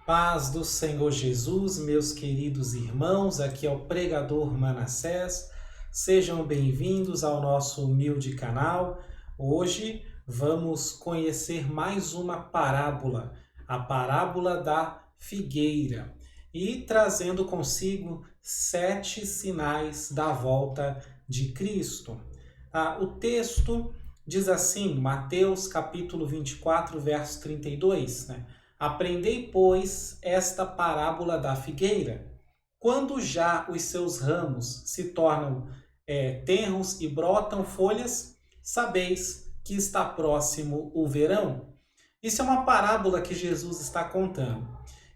Paz do Senhor Jesus, meus queridos irmãos, aqui é o pregador Manassés. Sejam bem-vindos ao nosso humilde canal. Hoje vamos conhecer mais uma parábola, a parábola da figueira, e trazendo consigo 7 sinais da volta de Cristo. O texto diz assim, Mateus capítulo 24, verso 32, né? Aprendei, pois, esta parábola da figueira. Quando já os seus ramos se tornam tenros e brotam folhas, sabeis que está próximo o verão. Isso é uma parábola que Jesus está contando.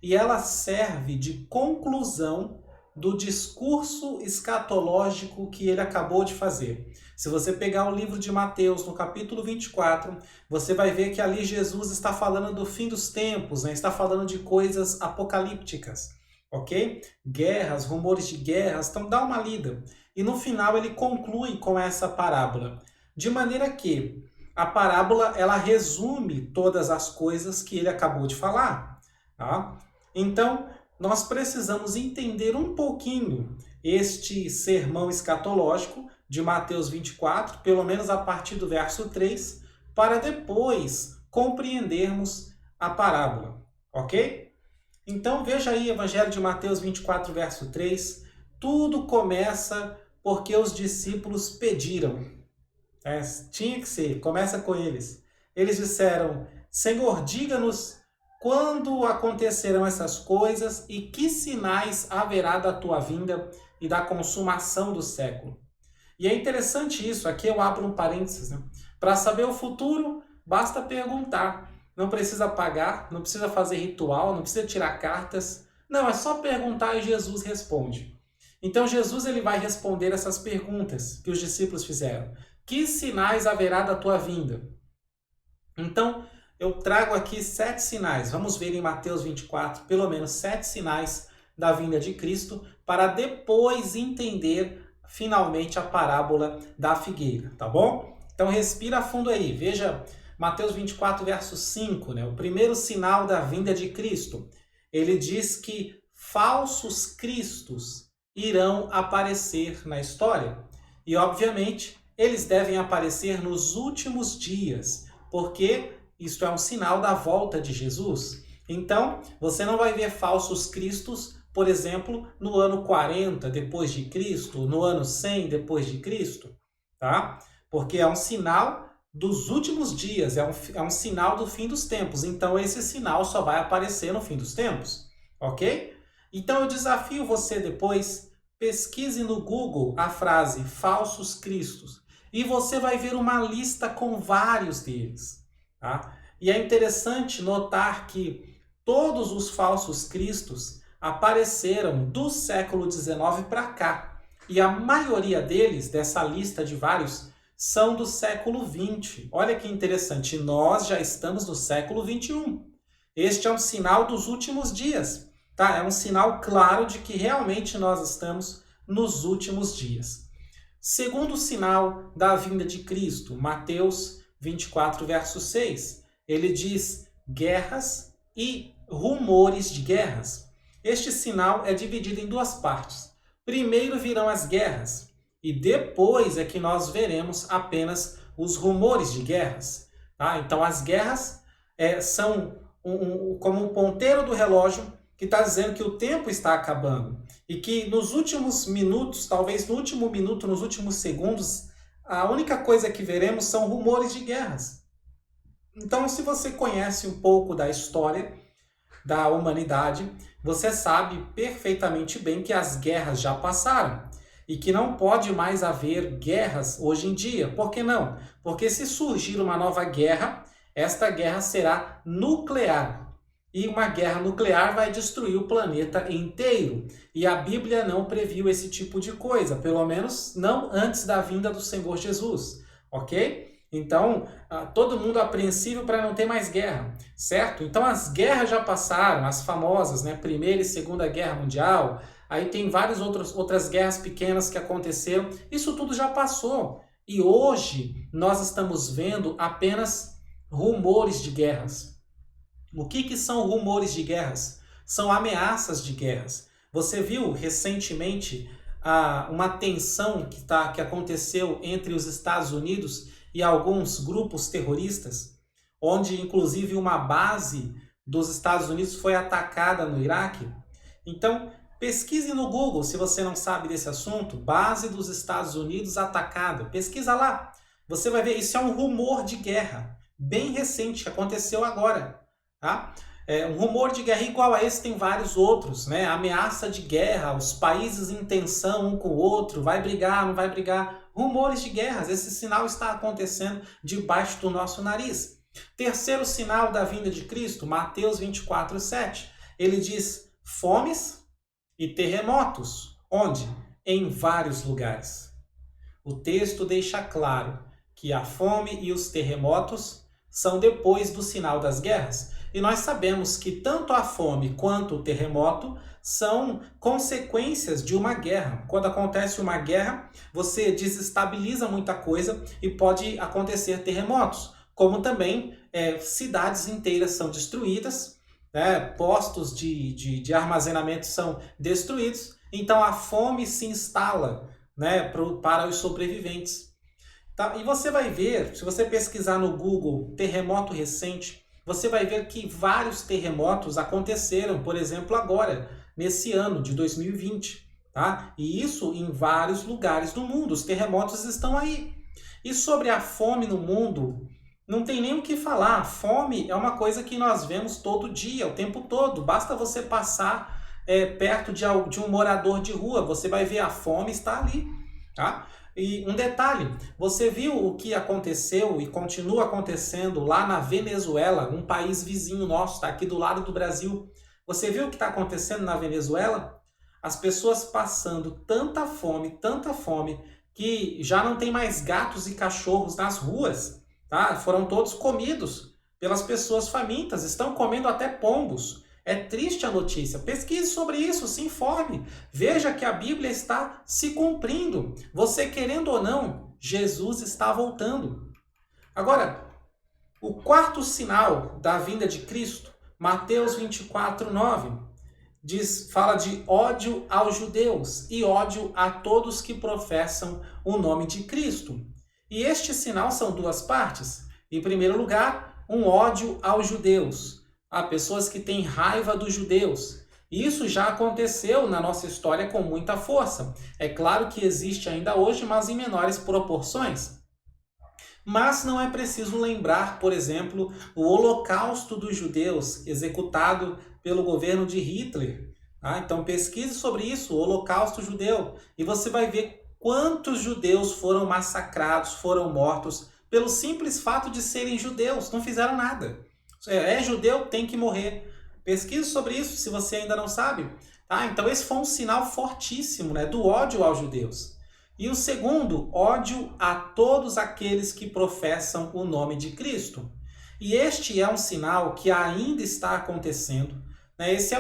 E ela serve de conclusão do discurso escatológico que ele acabou de fazer. Se você pegar o livro de Mateus, no capítulo 24, você vai ver que ali Jesus está falando do fim dos tempos, né? Está falando de coisas apocalípticas, ok? Guerras, rumores de guerras, então dá uma lida. E no final ele conclui com essa parábola, de maneira que a parábola ela resume todas as coisas que ele acabou de falar, tá? Então, nós precisamos entender um pouquinho este sermão escatológico de Mateus 24, pelo menos a partir do verso 3, para depois compreendermos a parábola, ok? Então veja aí, Evangelho de Mateus 24, verso 3, tudo começa porque os discípulos pediram. Tinha que ser, começa com eles. Eles disseram, Senhor, diga-nos quando acontecerão essas coisas e que sinais haverá da tua vinda e da consumação do século? E é interessante isso, aqui eu abro um parênteses, né? Para saber o futuro, basta perguntar. Não precisa pagar, não precisa fazer ritual, não precisa tirar cartas. Não, é só perguntar e Jesus responde. Então Jesus ele vai responder essas perguntas que os discípulos fizeram. Que sinais haverá da tua vinda? Então, eu trago aqui 7 sinais. Vamos ver em Mateus 24, pelo menos 7 sinais da vinda de Cristo, para depois entender finalmente a parábola da figueira, tá bom? Então respira fundo aí. Veja Mateus 24, verso 5, né? O primeiro sinal da vinda de Cristo. Ele diz que falsos cristos irão aparecer na história. E, obviamente, eles devem aparecer nos últimos dias, porque isto é um sinal da volta de Jesus. Então, você não vai ver falsos cristos, por exemplo, no ano 40 depois de Cristo, no ano 100 depois de Cristo, tá? Porque é um sinal dos últimos dias, é um sinal do fim dos tempos. Então, esse sinal só vai aparecer no fim dos tempos, ok? Então, eu desafio você depois, pesquise no Google a frase falsos cristos e você vai ver uma lista com vários deles. Tá? E é interessante notar que todos os falsos cristos apareceram do século XIX para cá. E a maioria deles, dessa lista de vários, são do século XX. Olha que interessante, nós já estamos no século XXI. Este é um sinal dos últimos dias. Tá? É um sinal claro de que realmente nós estamos nos últimos dias. Segundo sinal da vinda de Cristo, Mateus 24, verso 6, ele diz guerras e rumores de guerras. Este sinal é dividido em 2 partes. Primeiro virão as guerras e depois é que nós veremos apenas os rumores de guerras. Tá? Então as guerras são como um ponteiro do relógio que está dizendo que o tempo está acabando e que nos últimos minutos, talvez no último minuto, nos últimos segundos, a única coisa que veremos são rumores de guerras. Então, se você conhece um pouco da história da humanidade, você sabe perfeitamente bem que as guerras já passaram e que não pode mais haver guerras hoje em dia. Por que não? Porque se surgir uma nova guerra, esta guerra será nuclear. E uma guerra nuclear vai destruir o planeta inteiro. E a Bíblia não previu esse tipo de coisa, pelo menos não antes da vinda do Senhor Jesus, ok? Então, todo mundo apreensível para não ter mais guerra, certo? Então as guerras já passaram, as famosas, né? Primeira e Segunda Guerra Mundial, aí tem várias outras guerras pequenas que aconteceram, isso tudo já passou. E hoje nós estamos vendo apenas rumores de guerras. O que são rumores de guerras? são ameaças de guerras. Você viu recentemente uma tensão que aconteceu entre os Estados Unidos e alguns grupos terroristas, onde inclusive uma base dos Estados Unidos foi atacada no Iraque? Então, pesquise no Google se você não sabe desse assunto, base dos Estados Unidos atacada. Pesquisa lá. Você vai ver, isso é um rumor de guerra, bem recente, que aconteceu agora. Tá? Um rumor de guerra igual a esse tem vários outros, né? Ameaça de guerra, os países em tensão um com o outro, vai brigar, não vai brigar. Rumores de guerras, esse sinal está acontecendo debaixo do nosso nariz. Terceiro sinal da vinda de Cristo, Mateus 24:7. Ele diz fomes e terremotos. Onde? Em vários lugares. O texto deixa claro que a fome e os terremotos são depois do sinal das guerras. E nós sabemos que tanto a fome quanto o terremoto são consequências de uma guerra. Quando acontece uma guerra, você desestabiliza muita coisa e pode acontecer terremotos. Como também cidades inteiras são destruídas, né? Postos de armazenamento são destruídos. Então a fome se instala, né, para os sobreviventes. Tá? E você vai ver, se você pesquisar no Google terremoto recente, você vai ver que vários terremotos aconteceram, por exemplo, agora, nesse ano de 2020. Tá? E isso em vários lugares do mundo. Os terremotos estão aí. E sobre a fome no mundo, não tem nem o que falar. A fome é uma coisa que nós vemos todo dia, o tempo todo. Basta você passar perto de um morador de rua, você vai ver a fome está ali. Tá? E um detalhe, você viu o que aconteceu e continua acontecendo lá na Venezuela, um país vizinho nosso, está aqui do lado do Brasil. Você viu o que está acontecendo na Venezuela? As pessoas passando tanta fome, que já não tem mais gatos e cachorros nas ruas. Tá? Foram todos comidos pelas pessoas famintas, estão comendo até pombos. É triste a notícia. Pesquise sobre isso, se informe. Veja que a Bíblia está se cumprindo. Você querendo ou não, Jesus está voltando. Agora, o quarto sinal da vinda de Cristo, Mateus 24:9, fala de ódio aos judeus e ódio a todos que professam o nome de Cristo. E este sinal são duas partes. Em primeiro lugar, um ódio aos judeus. Há pessoas que têm raiva dos judeus. Isso já aconteceu na nossa história com muita força. É claro que existe ainda hoje, mas em menores proporções. Mas não é preciso lembrar, por exemplo, o Holocausto dos judeus, executado pelo governo de Hitler. Então pesquise sobre isso, o Holocausto judeu, e você vai ver quantos judeus foram massacrados, foram mortos, pelo simples fato de serem judeus, não fizeram nada. É judeu, tem que morrer. Pesquise sobre isso se você ainda não sabe. Então esse foi um sinal fortíssimo, né, do ódio aos judeus. E o segundo, ódio a todos aqueles que professam o nome de Cristo. E este é um sinal que ainda está acontecendo. Né? Esse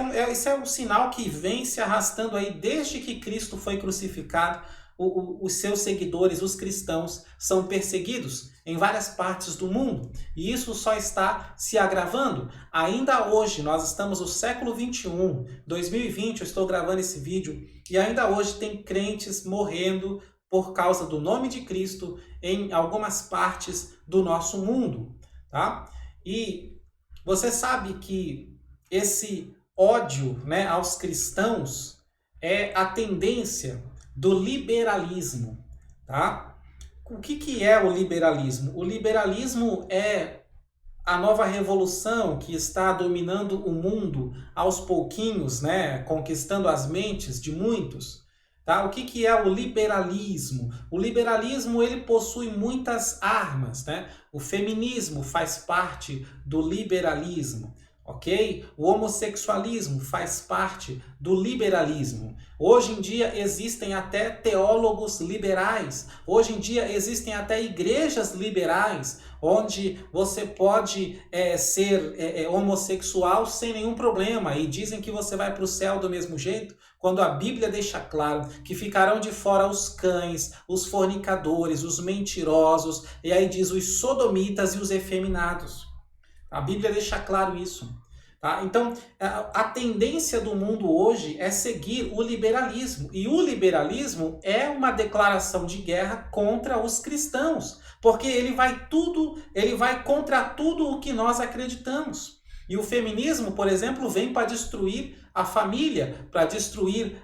é um sinal que vem se arrastando aí desde que Cristo foi crucificado. Os seus seguidores, os cristãos, são perseguidos em várias partes do mundo. E isso só está se agravando. Ainda hoje, nós estamos no século 21, 2020, eu estou gravando esse vídeo, e ainda hoje tem crentes morrendo por causa do nome de Cristo em algumas partes do nosso mundo. Tá? E você sabe que esse ódio, né, aos cristãos é a tendência do liberalismo, tá? O que é o liberalismo? O liberalismo é a nova revolução que está dominando o mundo aos pouquinhos, né? Conquistando as mentes de muitos. Tá? O que é o liberalismo? O liberalismo ele possui muitas armas, né? O feminismo faz parte do liberalismo. Ok? O homossexualismo faz parte do liberalismo. Hoje em dia existem até teólogos liberais. Hoje em dia existem até igrejas liberais, onde você pode ser homossexual sem nenhum problema. E dizem que você vai para o céu do mesmo jeito, quando a Bíblia deixa claro que ficarão de fora os cães, os fornicadores, os mentirosos, e aí diz os sodomitas e os efeminados. A Bíblia deixa claro isso. Tá? Então, a tendência do mundo hoje é seguir o liberalismo. E o liberalismo é uma declaração de guerra contra os cristãos, porque ele vai contra tudo o que nós acreditamos. E o feminismo, por exemplo, vem para destruir a família, para destruir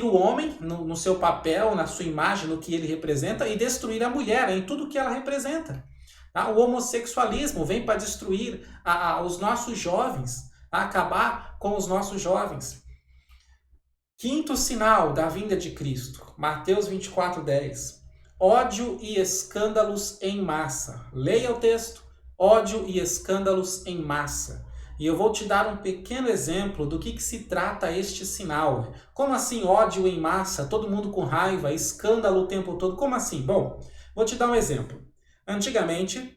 o homem no seu papel, na sua imagem, no que ele representa, e destruir a mulher em tudo que ela representa. O homossexualismo vem para destruir os nossos jovens, acabar com os nossos jovens. Quinto sinal da vinda de Cristo, Mateus 24:10. Ódio e escândalos em massa. Leia o texto. Ódio e escândalos em massa. E eu vou te dar um pequeno exemplo do que se trata este sinal. Como assim ódio em massa? Todo mundo com raiva, escândalo o tempo todo. Como assim? Bom, vou te dar um exemplo. Antigamente,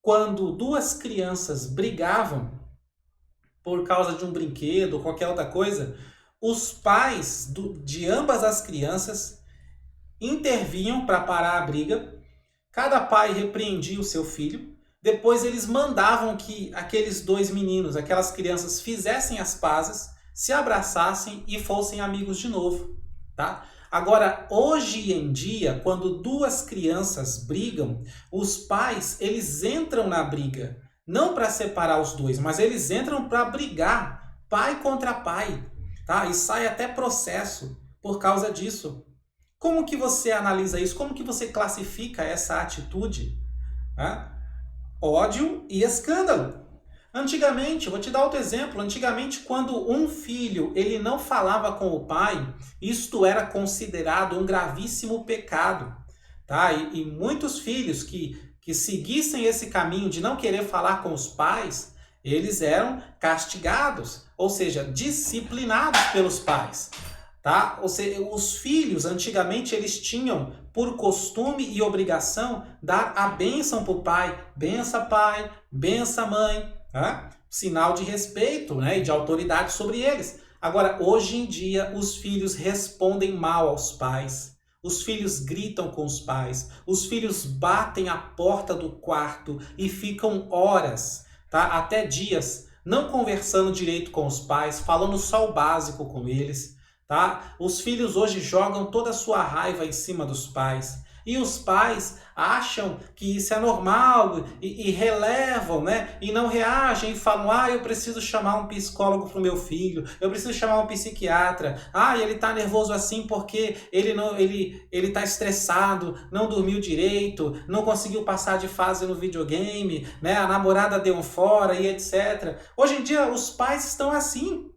quando duas crianças brigavam por causa de um brinquedo ou qualquer outra coisa, os pais de ambas as crianças intervinham para parar a briga. Cada pai repreendia o seu filho. Depois eles mandavam que aqueles dois meninos, aquelas crianças, fizessem as pazes, se abraçassem e fossem amigos de novo, tá? Agora, hoje em dia, quando duas crianças brigam, os pais, eles entram na briga, não para separar os dois, mas eles entram para brigar, pai contra pai, tá? E sai até processo por causa disso. Como que você analisa isso? Como que você classifica essa atitude? Ódio e escândalo. Antigamente, vou te dar outro exemplo, antigamente quando um filho ele não falava com o pai, isto era considerado um gravíssimo pecado. Tá? E muitos filhos que seguissem esse caminho de não querer falar com os pais, eles eram castigados, ou seja, disciplinados pelos pais. Tá? Ou seja, os filhos antigamente eles tinham por costume e obrigação dar a bênção para o pai. Bença pai, bença mãe. Tá? Sinal de respeito, né, e de autoridade sobre eles. Agora, hoje em dia, os filhos respondem mal aos pais. Os filhos gritam com os pais. Os filhos batem a porta do quarto e ficam horas, tá? Até dias, não conversando direito com os pais, falando só o básico com eles. Tá? Os filhos hoje jogam toda a sua raiva em cima dos pais. E os pais acham que isso é normal e relevam, né? E não reagem e falam, eu preciso chamar um psicólogo para o meu filho, eu preciso chamar um psiquiatra, ele está nervoso assim porque ele está estressado, não dormiu direito, não conseguiu passar de fase no videogame, né? A namorada deu um fora e etc. Hoje em dia os pais estão assim,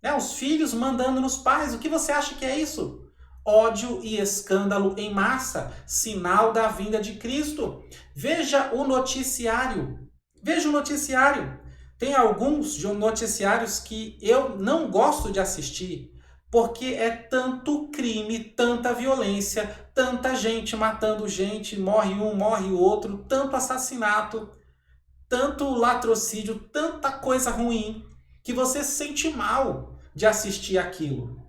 né? Os filhos mandando nos pais. O que você acha que é isso? Ódio e escândalo em massa, sinal da vinda de Cristo. Veja o noticiário. Veja o noticiário. Tem alguns noticiários que eu não gosto de assistir, porque é tanto crime, tanta violência, tanta gente matando gente, morre um, morre o outro, tanto assassinato, tanto latrocínio, tanta coisa ruim, que você se sente mal de assistir aquilo.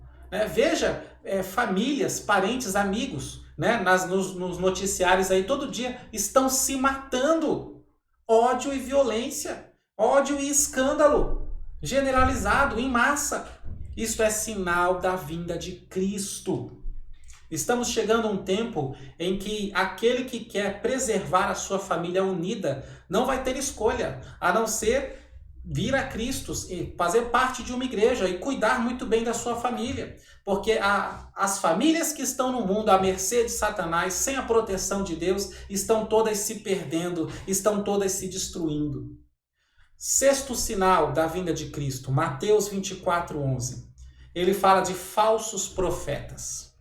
Veja famílias, parentes, amigos, né, nos noticiários aí todo dia estão se matando. Ódio e violência, ódio e escândalo generalizado em massa. Isso é sinal da vinda de Cristo. Estamos chegando a um tempo em que aquele que quer preservar a sua família unida não vai ter escolha, a não ser vir a Cristo e fazer parte de uma igreja e cuidar muito bem da sua família. Porque as famílias que estão no mundo à mercê de Satanás, sem a proteção de Deus, estão todas se perdendo, estão todas se destruindo. Sexto sinal da vinda de Cristo, Mateus 24:11. Ele fala de falsos profetas.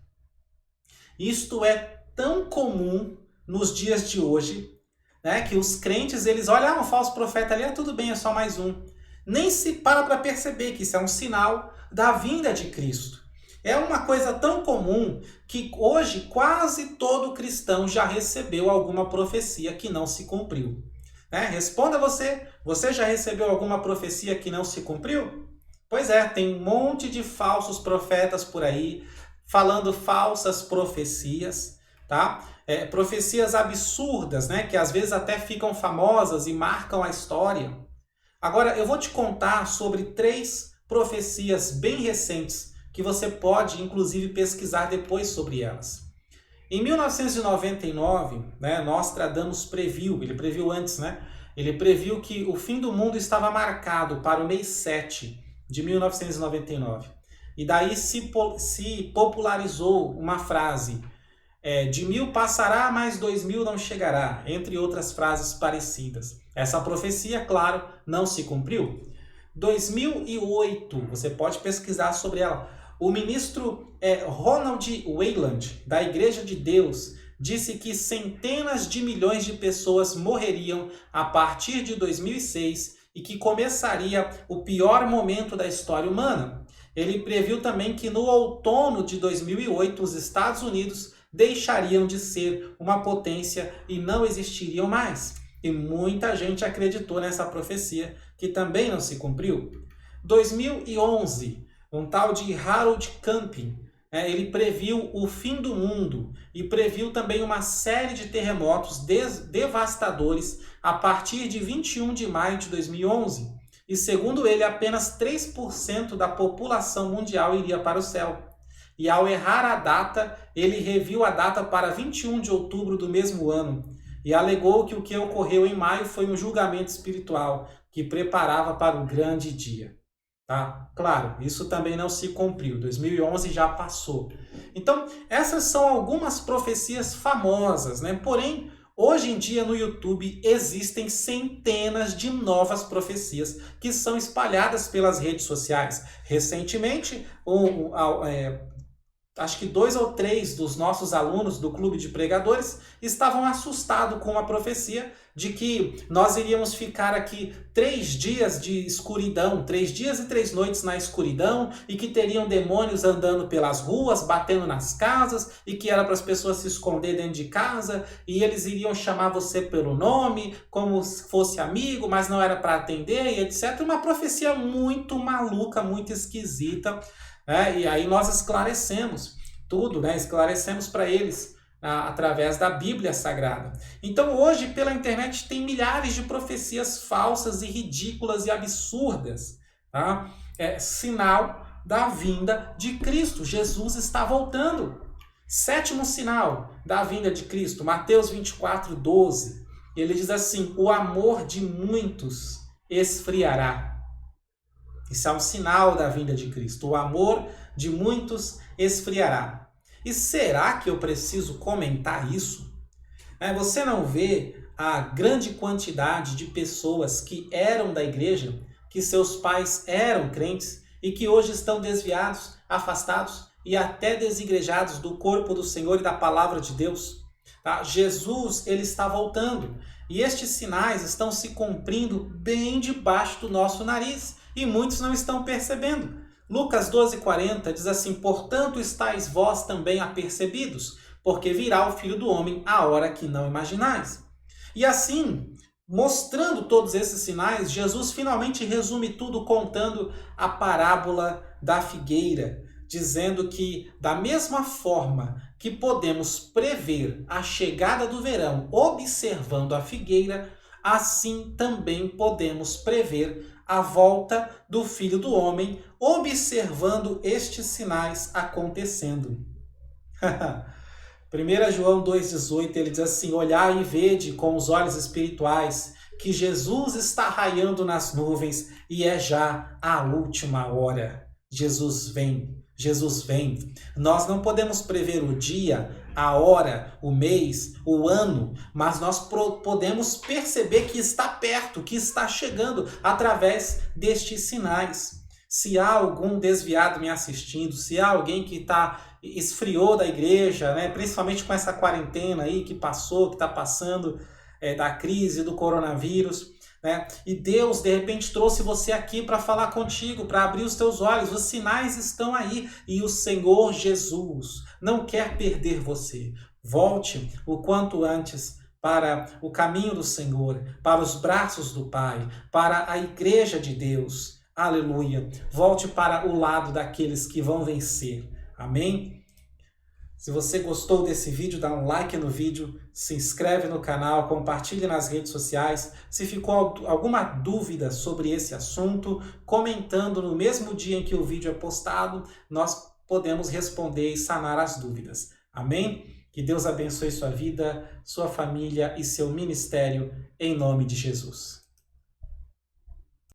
Isto é tão comum nos dias de hoje, né, que os crentes, eles olham, um falso profeta ali, tudo bem, é só mais um. Nem se para perceber que isso é um sinal da vinda de Cristo. É uma coisa tão comum que hoje quase todo cristão já recebeu alguma profecia que não se cumpriu. Responda você já recebeu alguma profecia que não se cumpriu? Pois é, tem um monte de falsos profetas por aí, falando falsas profecias, tá? Profecias absurdas, né? Que às vezes até ficam famosas e marcam a história. Agora, eu vou te contar sobre 3 profecias bem recentes que você pode, inclusive, pesquisar depois sobre elas. Em 1999, né, Nostradamus previu, ele previu antes, né? Ele previu que o fim do mundo estava marcado para o mês 7 de 1999. E daí se popularizou uma frase, de 1000 passará, mas 2000 não chegará, entre outras frases parecidas. Essa profecia, claro, não se cumpriu. 2008, você pode pesquisar sobre ela. O ministro Ronald Wayland, da Igreja de Deus, disse que centenas de milhões de pessoas morreriam a partir de 2006 e que começaria o pior momento da história humana. Ele previu também que no outono de 2008 os Estados Unidos deixariam de ser uma potência e não existiriam mais. E muita gente acreditou nessa profecia, que também não se cumpriu. 2011, um tal de Harold Camping, ele previu o fim do mundo e previu também uma série de terremotos devastadores a partir de 21 de maio de 2011. E segundo ele, apenas 3% da população mundial iria para o céu. E ao errar a data, ele reviu a data para 21 de outubro do mesmo ano e alegou que o que ocorreu em maio foi um julgamento espiritual que preparava para o grande dia. Tá? Claro, isso também não se cumpriu. 2011 já passou. Então, essas são algumas profecias famosas, né? Porém, hoje em dia no YouTube existem centenas de novas profecias que são espalhadas pelas redes sociais. Recentemente, acho que 2 ou 3 dos nossos alunos do Clube de Pregadores estavam assustados com a profecia de que nós iríamos ficar aqui 3 dias de escuridão, 3 dias e 3 noites na escuridão, e que teriam demônios andando pelas ruas, batendo nas casas, e que era para as pessoas se esconder dentro de casa, e eles iriam chamar você pelo nome, como se fosse amigo, mas não era para atender, e etc. Uma profecia muito maluca, muito esquisita. E aí nós esclarecemos tudo, né? Esclarecemos para eles através da Bíblia Sagrada. Então hoje pela internet tem milhares de profecias falsas e ridículas e absurdas. Tá? Sinal da vinda de Cristo. Jesus está voltando. 7º sinal da vinda de Cristo, Mateus 24, 12. Ele diz assim: o amor de muitos esfriará. Isso é um sinal da vinda de Cristo. O amor de muitos esfriará. E será que eu preciso comentar isso? Você não vê a grande quantidade de pessoas que eram da igreja, que seus pais eram crentes e que hoje estão desviados, afastados e até desigrejados do corpo do Senhor e da palavra de Deus? Tá? Jesus, ele está voltando. E estes sinais estão se cumprindo bem debaixo do nosso nariz. E muitos não estão percebendo. Lucas 12:40 diz assim: portanto estáis vós também apercebidos, porque virá o Filho do Homem à hora que não imaginais. E assim, mostrando todos esses sinais, Jesus finalmente resume tudo contando a parábola da figueira, dizendo que da mesma forma que podemos prever a chegada do verão observando a figueira, assim também podemos prever a volta do Filho do Homem, observando estes sinais acontecendo. 1 João 2,18, ele diz assim: olhai e vede com os olhos espirituais que Jesus está raiando nas nuvens e é já a última hora. Jesus vem, Jesus vem. Nós não podemos prever o dia, a hora, o mês, o ano, mas nós podemos perceber que está perto, que está chegando através destes sinais. Se há algum desviado me assistindo, se há alguém que esfriou da igreja, né, principalmente com essa quarentena aí que passou, que está passando da crise do coronavírus, né, e Deus de repente trouxe você aqui para falar contigo, para abrir os teus olhos, os sinais estão aí e o Senhor Jesus não quer perder você. Volte o quanto antes para o caminho do Senhor, para os braços do Pai, para a igreja de Deus. Aleluia. Volte para o lado daqueles que vão vencer. Amém? Se você gostou desse vídeo, dá um like no vídeo, se inscreve no canal, compartilhe nas redes sociais. Se ficou alguma dúvida sobre esse assunto, comentando no mesmo dia em que o vídeo é postado, nós podemos responder e sanar as dúvidas. Amém? Que Deus abençoe sua vida, sua família e seu ministério, em nome de Jesus.